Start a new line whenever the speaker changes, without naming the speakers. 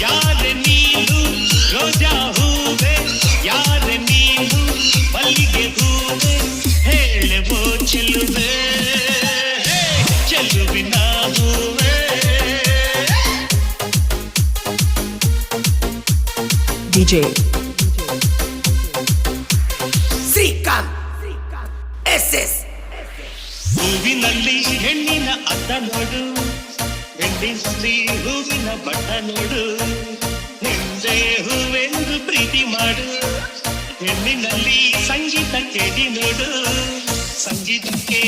ಯಾರೆ ನೀನು ರೋಜಾ ಹೂವೆ, ಯಾರೆ ನೀನು ಮಲ್ಲಿಗೆ ಹೂವೆ, ಹೇಳುವೋ ಚೆಲುವೆ ಚೆಲುವಿನ ಹೂವೆ.
DJ Srikanth SS.
ಹೂವಿನಲ್ಲಿ ಹೆಣ್ಣಿನ ಅದ್ದ ನೋಡು, ಹೆಣ್ಣಿನಲ್ಲಿ ಹೂವಿನ ಬಣ್ಣ ನೋಡು, ನಿಂದೆ ಹೂವೆಂದು ಪ್ರೀತಿ ಮಾಡು, ಹೆಣ್ಣಿನಲ್ಲಿ ಸಂಗೀತ ಕೇಳಿ ನೋಡು, ಸಂಗೀತಕ್ಕೆ